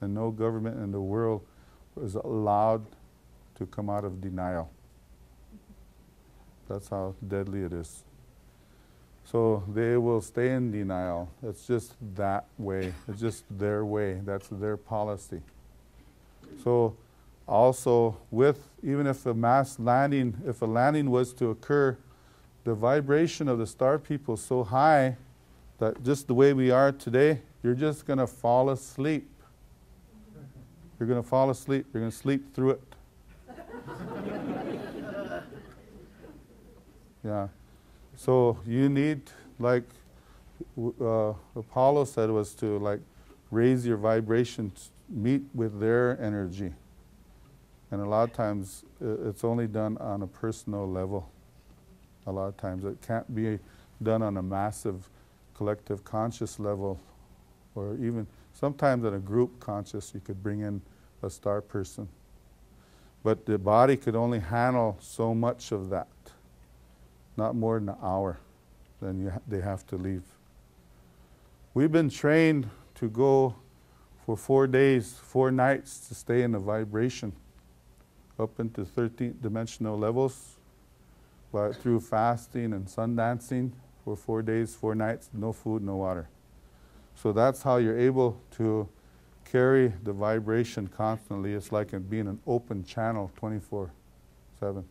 and no government in the world is allowed to come out of denial. That's how deadly it is. So they will stay in denial. It's just that way. It's just their way. That's their policy. So also with, even if a mass landing, if a landing was to occur, the vibration of the star people is so high that just the way we are today, you're just going to fall asleep. You're going to fall asleep. You're going to sleep through it. Yeah. So you need, like Apollo said, was to like raise your vibrations, meet with their energy. And a lot of times it's only done on a personal level. A lot of times it can't be done on a massive collective conscious level, or even sometimes at a group conscious you could bring in a star person. But the body could only handle so much of that. Not more than an hour, then they have to leave. We've been trained to go for 4 days, 4 nights to stay in the vibration up into 13th dimensional levels through fasting and sun dancing for 4 days, 4 nights, no food, no water. So that's how you're able to carry the vibration constantly. It's like it being an open channel 24/7.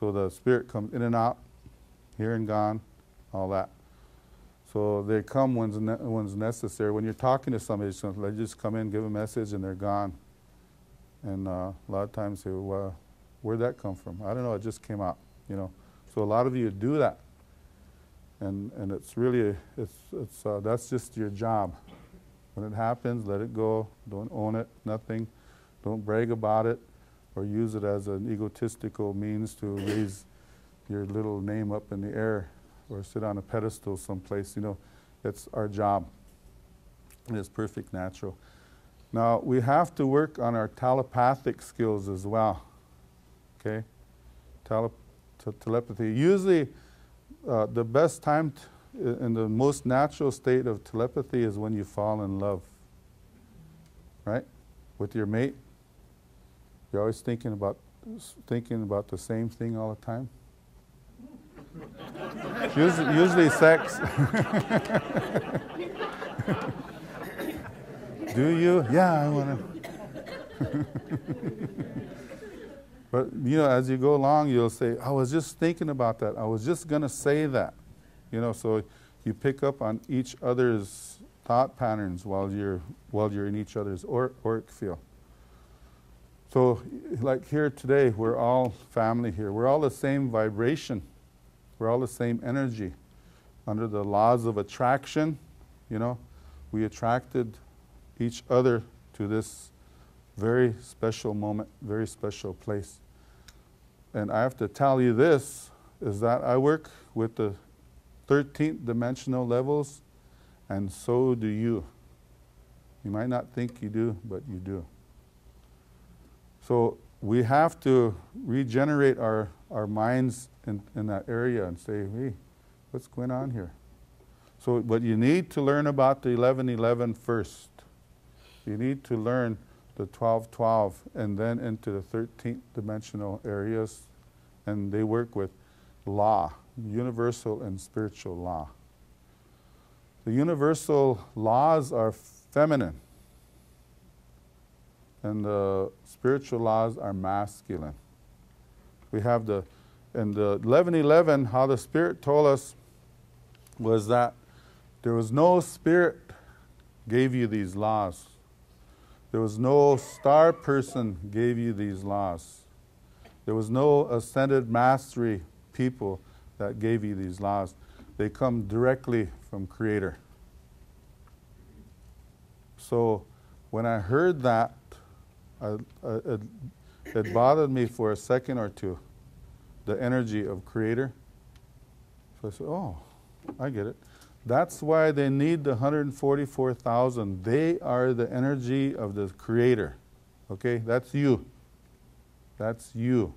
So the spirit comes in and out, here and gone, all that. So they come when's necessary. When you're talking to somebody, they just come in, give a message, and they're gone. And a lot of times they say, well, where'd that come from? I don't know, it just came out, you know. So a lot of you do that. And it's really, that's just your job. When it happens, let it go. Don't own it, nothing. Don't brag about it or use it as an egotistical means to raise your little name up in the air or sit on a pedestal someplace. You know, it's our job. And it's perfect natural. Now, we have to work on our telepathic skills as well. Okay? Telepathy. Usually, the best time in the most natural state of telepathy is when you fall in love. Right? With your mate. You're always thinking about the same thing all the time. Usually sex. Do you? Yeah, I want to. But you know, as you go along, you'll say, I was just thinking about that. I was just going to say that. You know, so you pick up on each other's thought patterns while you're in each other's auric field. So, like here today, we're all family here. We're all the same vibration. We're all the same energy. Under the laws of attraction, you know, we attracted each other to this very special moment, very special place. And I have to tell you this, is that I work with the 13th dimensional levels, and so do you. You might not think you do, but you do. So we have to regenerate our minds in that area and say, hey, what's going on here? So, but you need to learn about the 1111 first. You need to learn the 1212 and then into the 13th dimensional areas, and they work with law, universal and spiritual law. The universal laws are feminine, and the spiritual laws are masculine. We have in the 1111, how the Spirit told us was that there was no spirit gave you these laws. There was no star person gave you these laws. There was no ascended mastery people that gave you these laws. They come directly from Creator. So when I heard that, it bothered me for a second or two, the energy of Creator. So I said, oh, I get it. That's why they need the 144,000. They are the energy of the Creator. Okay, that's you. That's you.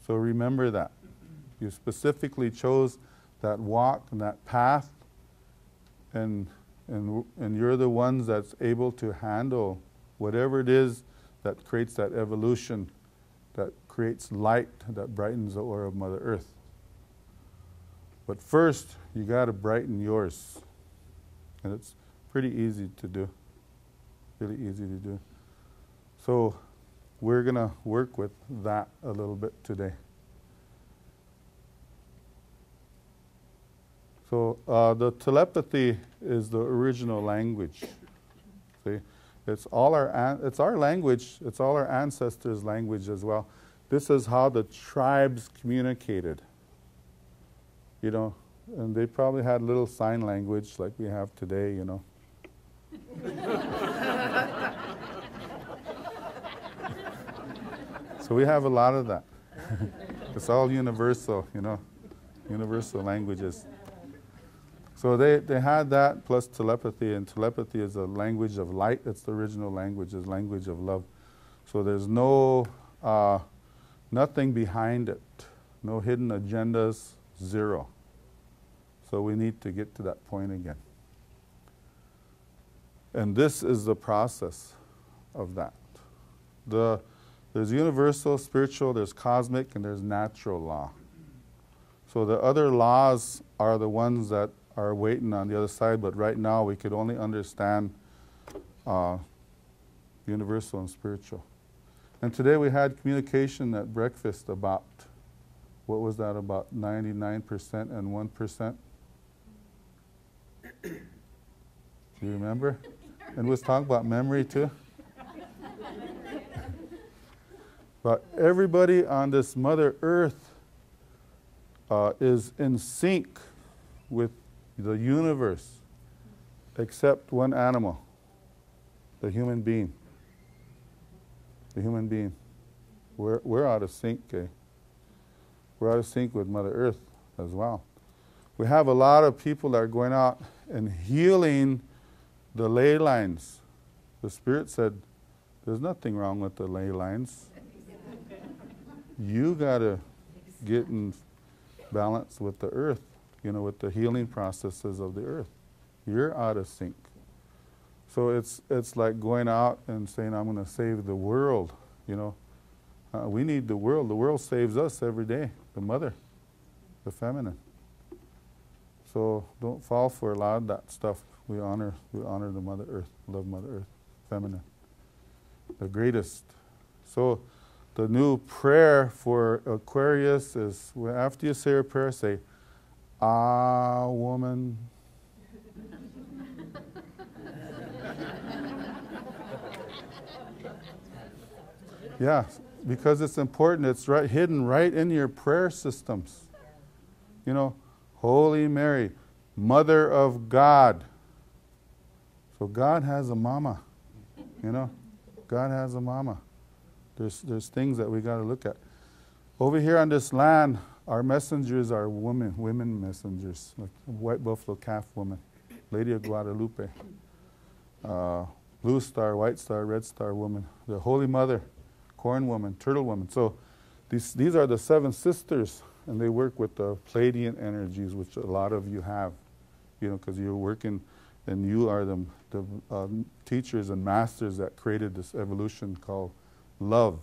So remember that. You specifically chose that walk and that path, and And you're the ones that's able to handle whatever it is that creates that evolution, that creates light, that brightens the aura of Mother Earth. But first, you got to brighten yours. And it's pretty easy to do. Really easy to do. So we're going to work with that a little bit today. So the telepathy is the original language. See, it's our language. It's all our ancestors' language as well. This is how the tribes communicated. You know, and they probably had little sign language like we have today. You know. So we have a lot of that. It's all universal, you know, universal languages. So they had that plus telepathy, and telepathy is a language of light. It's the original language, is language of love. So there's no, nothing behind it, no hidden agendas, zero. So we need to get to that point again. And this is the process of that. There's universal, spiritual, there's cosmic, and there's natural law. So the other laws are the ones that are waiting on the other side, but right now we could only understand universal and spiritual. And today we had communication at breakfast about, what was that, about 99% and 1%? Do you remember? And we was talking about memory too. But everybody on this Mother Earth is in sync with the universe, except one animal, the human being. The human being. We're out of sync, okay? We're out of sync with Mother Earth as well. We have a lot of people that are going out and healing the ley lines. The Spirit said, there's nothing wrong with the ley lines. You got to get in balance with the earth, you know, with the healing processes of the earth. You're out of sync. So it's like going out and saying, I'm going to save the world, you know. We need the world. The world saves us every day, the mother, the feminine. So don't fall for a lot of that stuff. We honor the Mother Earth, love Mother Earth, feminine, the greatest. So the new prayer for Aquarius is, after you say your prayer, say, "Ah, woman." Yeah, because it's important. It's right hidden right in your prayer systems. You know, Holy Mary, Mother of God. So God has a mama. You know, God has a mama. There's things that we got to look at. Over here on this land, our messengers are women messengers, like White Buffalo Calf woman, Lady of Guadalupe, Blue Star, White Star, Red Star woman, the Holy Mother, Corn woman, Turtle woman. So these are the 7 sisters, and they work with the Pleiadian energies, which a lot of you have, you know, because you're working, and you are the teachers and masters that created this evolution called love.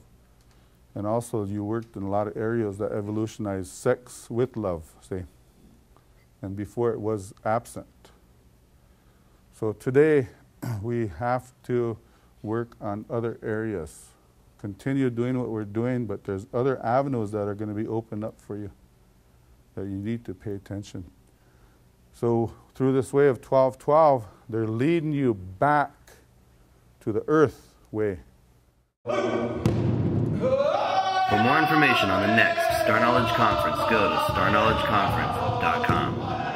And also you worked in a lot of areas that evolutionized sex with love, see. And before it was absent. So today we have to work on other areas. Continue doing what we're doing, but there's other avenues that are going to be opened up for you that you need to pay attention. So through this way of 12-12, they're leading you back to the earth way. For more information on the next Star Knowledge Conference, go to starknowledgeconference.com.